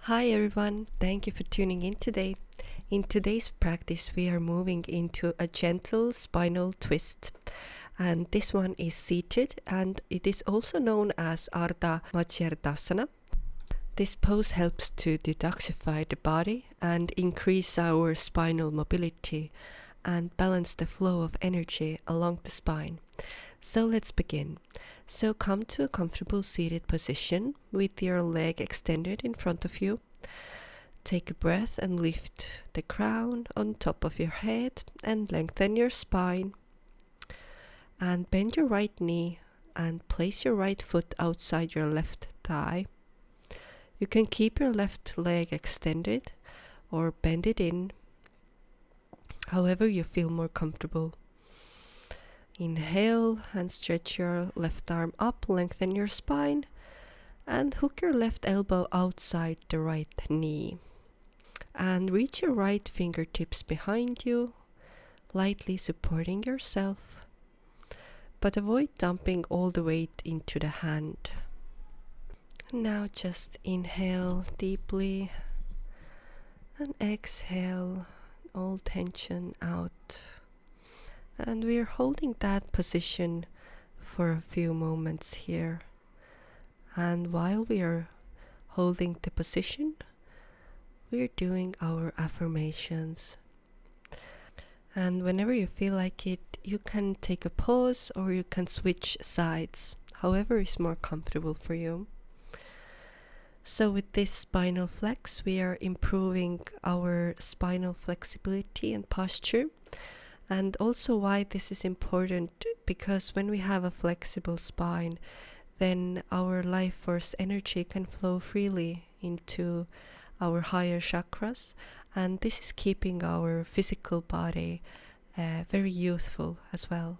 Hi everyone, thank you for tuning in today. In today's practice, we are moving into a gentle spinal twist. And this one is seated and it is also known as Ardha Matsyendrasana. This pose helps to detoxify the body and increase our spinal mobility and balance the flow of energy along the spine. So let's begin. So come to a comfortable seated position with your leg extended in front of you. Take a breath and lift the crown on top of your head and lengthen your spine. And bend your right knee and place your right foot outside your left thigh. You can keep your left leg extended or bend it in, however you feel more comfortable. Inhale and stretch your left arm up, lengthen your spine, and hook your left elbow outside the right knee. And reach your right fingertips behind you, lightly supporting yourself, but avoid dumping all the weight into the hand. Now just inhale deeply and exhale all tension out. And we're holding that position for a few moments here. And while we are holding the position, we're doing our affirmations. And whenever you feel like it, you can take a pause or you can switch sides, however is more comfortable for you. So with this spinal flex, we are improving our spinal flexibility and posture. And also why this is important, because when we have a flexible spine, then our life force energy can flow freely into our higher chakras, and this is keeping our physical body very youthful as well.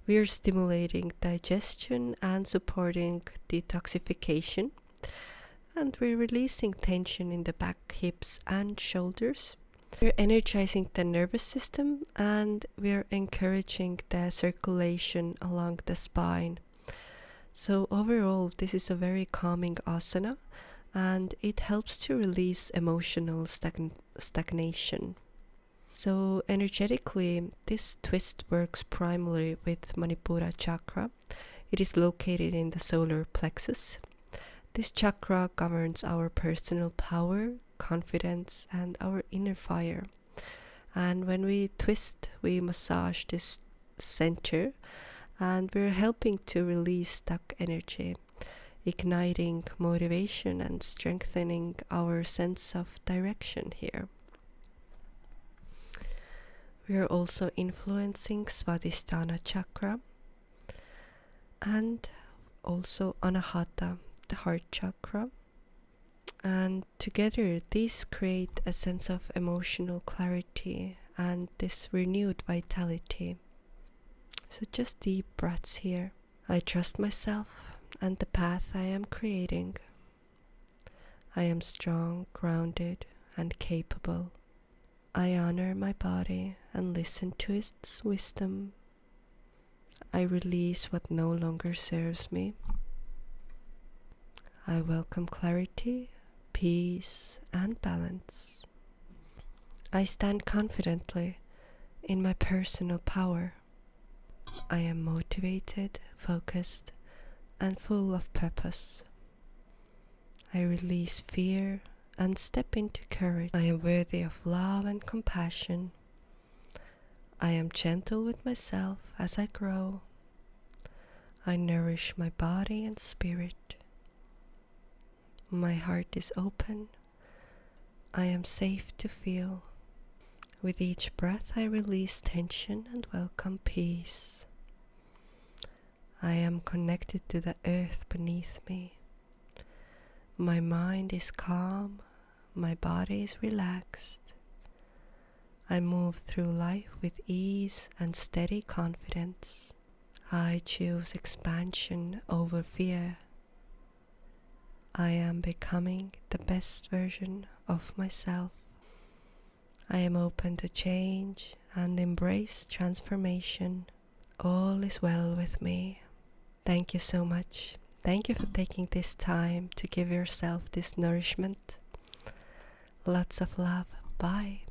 We are stimulating digestion and supporting detoxification, and we're releasing tension in the back, hips and shoulders. We're energizing the nervous system and we're encouraging the circulation along the spine. So overall, this is a very calming asana and it helps to release emotional stagnation. So energetically, this twist works primarily with Manipura chakra. It is located in the solar plexus. This chakra governs our personal power, confidence and our inner fire. And when we twist, we massage this center and we're helping to release stuck energy, igniting motivation and strengthening our sense of direction here. We are also influencing Svadhisthana chakra and also Anahata, the heart chakra. And together these create a sense of emotional clarity and this renewed vitality. So just deep breaths here. I trust myself and the path I am creating. I am strong, grounded and capable. I honor my body and listen to its wisdom. I release what no longer serves me. I welcome clarity, peace and balance. I stand confidently in my personal power. I am motivated, focused and full of purpose. I release fear and step into courage. I am worthy of love and compassion. I am gentle with myself as I grow. I nourish my body and spirit. My heart is open. I am safe to feel. With each breath I release tension and welcome peace. I am connected to the earth beneath me. My mind is calm. My body is relaxed. I move through life with ease and steady confidence. I choose expansion over fear. I am becoming the best version of myself. I am open to change and embrace transformation. All is well with me. Thank you so much. Thank you for taking this time to give yourself this nourishment. Lots of love. Bye.